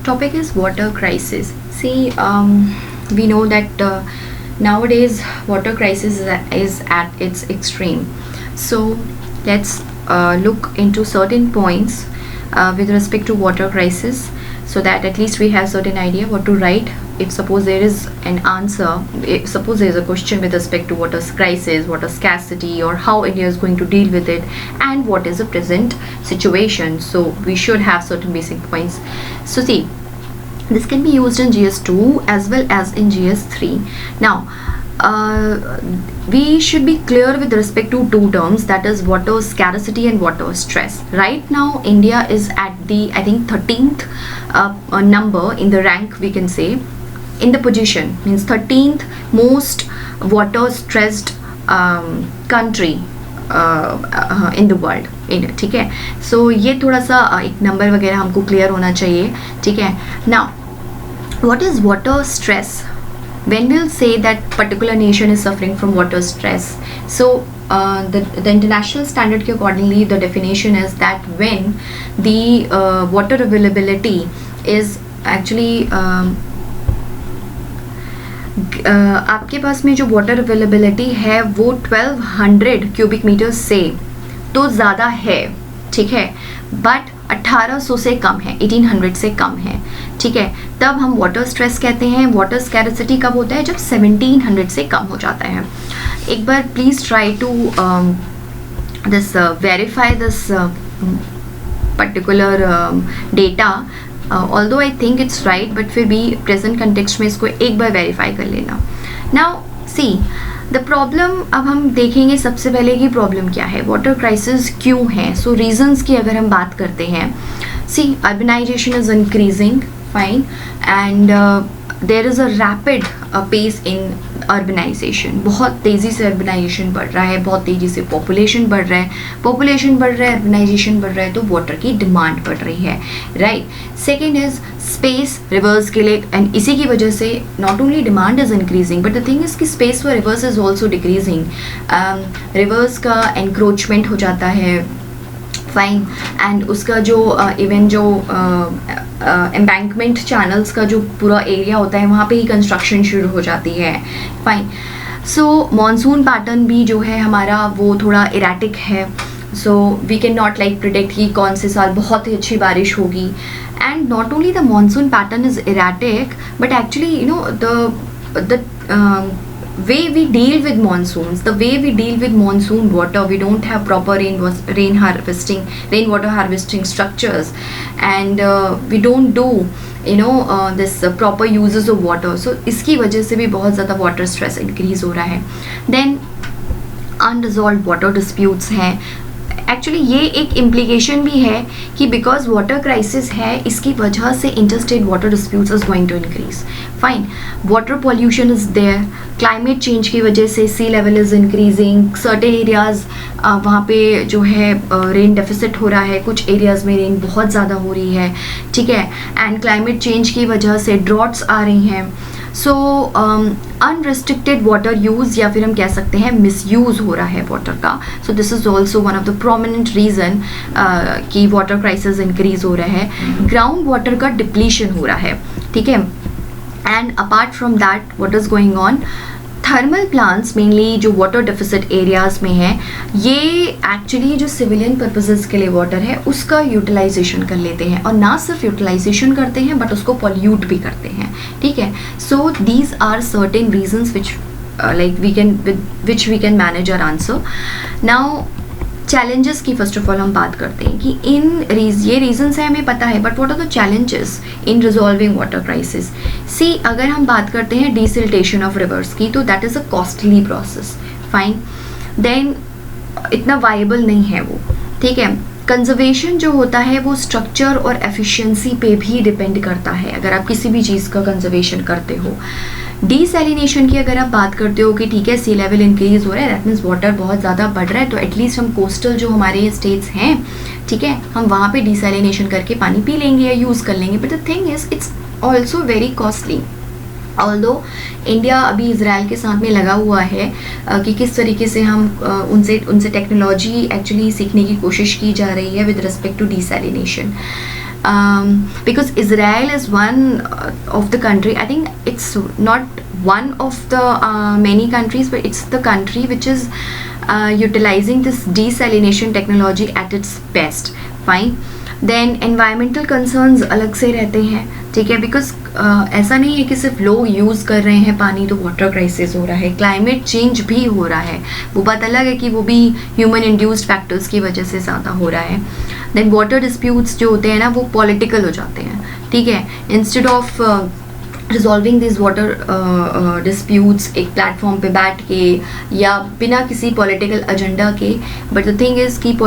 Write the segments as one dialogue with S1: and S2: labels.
S1: topic is water crisis. See, we know that nowadays water crisis is at its extreme. So let's look into certain points with respect to water crisis, so that at least we have certain idea what to write if suppose there is an answer, if suppose there is a question with respect to water crisis, water scarcity, or how India is going to deal with it, and what is the present situation. So we should have certain basic points. So see, this can be used in GS2 as well as in GS3. Now we should be clear with respect to two terms, that is water scarcity and water stress. Right now India is at the, I think, 13th number in the rank, we can say, in the position, means 13th most water stressed country in the world. ठीक है, so ये थोड़ा सा एक number वगैरह हमको clear होना चाहिए. ठीक है, now what is water stress? When we'll say that particular nation is suffering from water stress, so the international standard के accordingly the definition is that when the water availability is actually आपके पास में जो water availability है वो 1200 cubic metre से तो ज़्यादा है. ठीक है, बट 1800 से कम है, 1800 से कम है. ठीक है, तब हम वाटर स्ट्रेस कहते हैं. वाटर स्कैरसिटी कब होता है? जब 1700 से कम हो जाता है. एक बार please try to this verify this particular data. Although I think it's right, but फिर भी प्रेजेंट कंटेक्स्ट में इसको एक बार वेरीफाई कर लेना. नाउ सी द प्रॉब्लम, अब हम देखेंगे सबसे पहले कि प्रॉब्लम क्या है, वाटर क्राइसिस क्यों है. सो रीजंस की अगर हम बात करते हैं, see urbanization is increasing, fine, and there is a rapid pace in urbanization. बहुत तेज़ी से अर्बनाइजेशन बढ़ रहा है, बहुत तेज़ी से पॉपुलेशन बढ़ रहा है. पॉपुलेशन बढ़ रहा है, अर्बनाइजेशन बढ़ रहा है, तो वाटर की डिमांड बढ़ रही है. Right. Second is space rivers के लिए, एंड इसी की वजह से not only demand is increasing but the thing is कि space for rivers is also decreasing. Rivers का एनक्रोचमेंट हो जाता है, फाइन, एंड उसका जो इवन जो एम्बैंकमेंट चैनल्स का जो पूरा एरिया होता है वहाँ पे ही कंस्ट्रक्शन शुरू हो जाती है. फाइन. सो मॉनसून पैटर्न भी जो है हमारा वो थोड़ा इरेटिक है. So we can not like predict कि कौन से साल बहुत ही अच्छी बारिश होगी. And not only the monsoon pattern is erratic but actually you know the way we deal with monsoons, the way we deal with monsoon water, we don't have proper rainwater harvesting structures, and we don't do this proper uses of water. So इसकी वजह से भी बहुत ज़्यादा water stress increase हो रहा है. Then unresolved water disputes हैं. एक्चुअली ये एक इम्प्लीकेशन भी है कि बिकॉज वाटर क्राइसिस है, इसकी वजह से interstate water disputes is going to increase. Fine. Water pollution is there. Climate change की वजह से sea level is increasing. Certain areas वहाँ पे जो है रेन डेफिसिट हो रहा है, कुछ एरियाज़ में रेन बहुत ज़्यादा हो रही है. ठीक है, एंड क्लाइमेट चेंज की वजह से ड्रॉट्स आ रही हैं. सो अनरिस्ट्रिक्टेड वाटर यूज़, या फिर हम कह सकते हैं मिसयूज़ हो रहा है वाटर का. So this is also one of the prominent reason कि वाटर क्राइसिस इंक्रीज हो रहा है. ग्राउंड वाटर का डिप्लीशन हो रहा है. ठीक है, and apart from that what is going on, thermal plants mainly जो वाटर डेफिसिट एरियाज़ में है, ये एक्चुअली जो सिविलियन पर्पसेस के लिए वाटर है उसका यूटिलाइजेशन कर लेते हैं, और ना सिर्फ यूटिलाइजेशन करते हैं बट उसको पॉल्यूट भी करते हैं. ठीक है, so these are certain reasons which like we can manage our answer. Now challenges की फर्स्ट ऑफ ऑल हम बात करते हैं कि ये रीजंस है हमें पता है, but what are the challenges in resolving water crisis. See अगर हम बात करते हैं डिसिल्टेशन ऑफ रिवर्स की, तो that is a costly process. Fine. Then इतना वाइबल नहीं है वो. ठीक है, कंजर्वेशन जो होता है वो स्ट्रक्चर और एफिशिएंसी पे भी डिपेंड करता है अगर आप किसी भी चीज़ का कंजर्वेशन करते हो. डीसैलिनेशन की अगर आप बात करते हो कि ठीक है सी लेवल इंक्रीज हो रहा है, दैट मीन्स वाटर बहुत ज़्यादा बढ़ रहा है, तो एटलीस्ट हम कोस्टल जो हमारे स्टेट्स हैं, ठीक है, हम वहाँ पे डीसैलिनेशन करके पानी पी लेंगे या यूज़ कर लेंगे. But the thing is it's also very costly. Although India अभी इजराइल के साथ में लगा हुआ है कि किस तरीके से हम उनसे टेक्नोलॉजी एक्चुअली सीखने की कोशिश की जा रही है with respect to desalination. because Israel is one of the country, I think it's not one of the many countries, but it's the country which is utilizing this desalination technology at its best. Fine. Then environmental concerns अलग से रहते हैं, ठीक है, because ऐसा नहीं है कि सिर्फ लोग यूज़ कर रहे हैं पानी तो वाटर क्राइसिस हो रहा है, क्लाइमेट चेंज भी हो रहा है, वो बात अलग है कि वो भी ह्यूमन इंड्यूस्ड फैक्टर्स की वजह से ज़्यादा हो रहा है. देन वाटर डिस्प्यूट्स जो होते हैं ना वो पॉलिटिकल हो जाते हैं, ठीक है, instead of resolving this water disputes एक प्लेटफॉर्म पे बैठ के या बिना किसी पॉलिटिकल एजेंडा के, बट द थिंग इज़ कि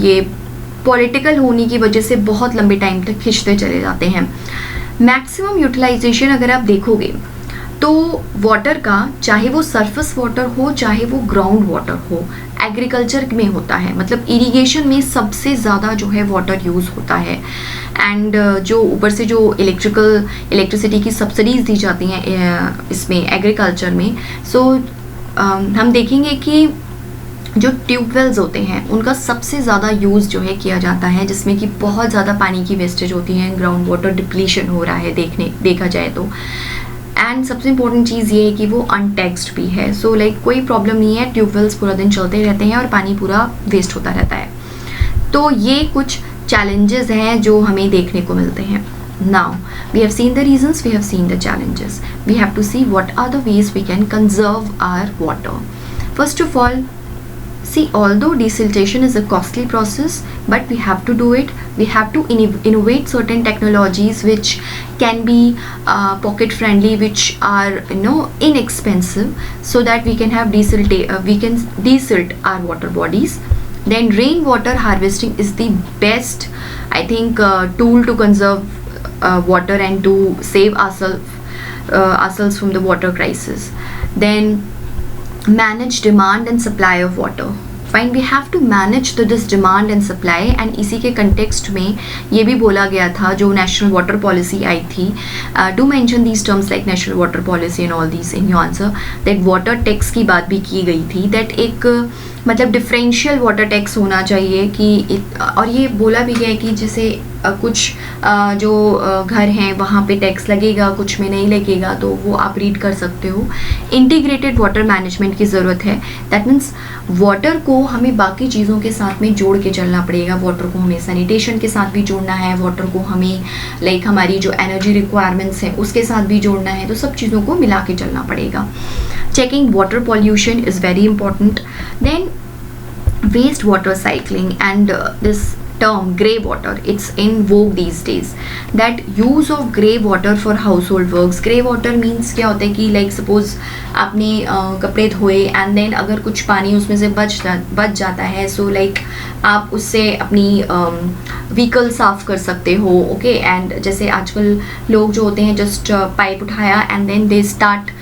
S1: ये पॉलिटिकल होने की वजह से बहुत लंबे टाइम तक खिंचते चले जाते हैं. मैक्सिमम यूटिलाइजेशन अगर आप देखोगे तो वाटर का, चाहे वो सरफेस वाटर हो चाहे वो ग्राउंड वाटर हो, एग्रीकल्चर में होता है, मतलब इरिगेशन में सबसे ज़्यादा जो है वाटर यूज़ होता है. एंड जो ऊपर से जो इलेक्ट्रिसिटी की सब्सिडीज़ दी जाती हैं इसमें एग्रीकल्चर में, सो हम देखेंगे कि जो ट्यूबवेल्स होते हैं उनका सबसे ज़्यादा यूज़ जो है किया जाता है, जिसमें कि बहुत ज़्यादा पानी की वेस्टेज होती है, ग्राउंड वाटर डिप्लीशन हो रहा है देखा जाए तो. एंड सबसे इम्पोर्टेंट चीज़ ये है कि वो अनटैक्स्ड भी है, सो लाइक कोई प्रॉब्लम नहीं है, ट्यूबवेल्स पूरा दिन चलते रहते हैं और पानी पूरा वेस्ट होता रहता है. तो ये कुछ चैलेंजेस हैं जो हमें देखने को मिलते हैं. Now we have seen the reasons, we have seen the challenges, we have to see what are the ways we can conserve our water. First of all, see, although desiltation is a costly process, but we have to do it. We have to innovate certain technologies which can be pocket friendly, which are inexpensive, so that we can have we can desilt our water bodies. Then rainwater harvesting is the best, I think, tool to conserve water and to save ourselves from the water crisis. Then manage demand and supply of water. Fine, we have to manage this demand and supply, and इसी के context में ये भी बोला गया था जो national water policy आई थी, do mention these terms like national water policy and all these in your answer, that water tax की बात भी की गई थी, that एक मतलब डिफरेंशियल वाटर टैक्स होना चाहिए कि और ये बोला भी गया है कि जैसे कुछ जो घर हैं वहाँ पे टैक्स लगेगा, कुछ में नहीं लगेगा, तो वो आप रीड कर सकते हो. इंटीग्रेटेड वाटर मैनेजमेंट की ज़रूरत है, दैट मीन्स वाटर को हमें बाकी चीज़ों के साथ में जोड़ के चलना पड़ेगा. वाटर को हमें सैनिटेशन के साथ भी जोड़ना है, वाटर को हमें लाइक हमारी जो एनर्जी रिक्वायरमेंट्स हैं उसके साथ भी जोड़ना है, तो सब चीज़ों को मिला के चलना पड़ेगा. Checking water pollution is very important. Then waste water cycling and this term grey water, it's in vogue these days, that use of grey water for household works. grey water means क्या होता है कि like suppose आपने कपड़े धोए and then अगर कुछ पानी उसमें से बच जाता है, so like आप उससे अपनी व्हीकल साफ़ कर सकते हो. ओके, एंड जैसे आजकल लोग जो होते हैं जस्ट पाइप उठाया and then they start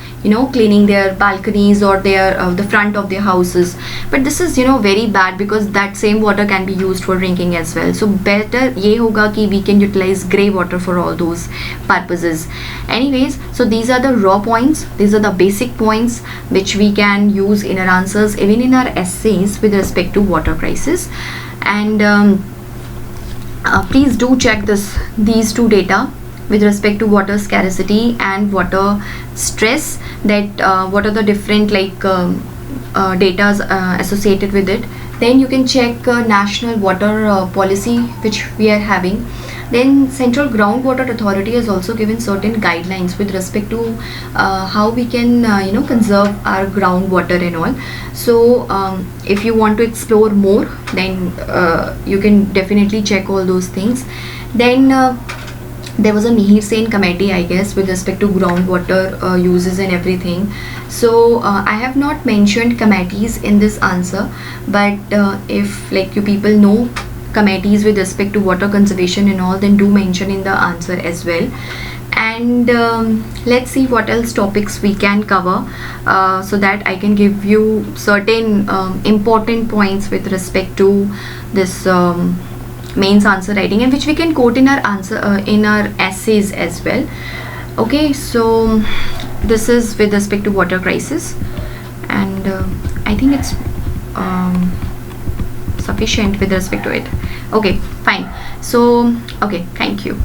S1: cleaning their balconies or the front of their houses, but this is very bad because that same water can be used for drinking as well. So better ये होगा कि we can utilize grey water for all those purposes. Anyways, so these are the raw points, these are the basic points which we can use in our answers, even in our essays with respect to water crisis. And please do check these two data with respect to water scarcity and water stress, that what are the different data associated with it. Then you can check national water policy which we are having. Then Central Groundwater Authority has also given certain guidelines with respect to how we can conserve our groundwater and all. So if you want to explore more, then you can definitely check all those things. Then there was a Mihir Sen committee, I guess, with respect to groundwater uses and everything. So I have not mentioned committees in this answer, but if like you people know committees with respect to water conservation and all, then do mention in the answer as well. And let's see what else topics we can cover, so that I can give you certain important points with respect to this mains answer writing, and which we can quote in our answer in our essays as well. Okay, so this is with respect to water crisis, and I think it's sufficient with respect to it. Okay, Fine. So okay, thank you.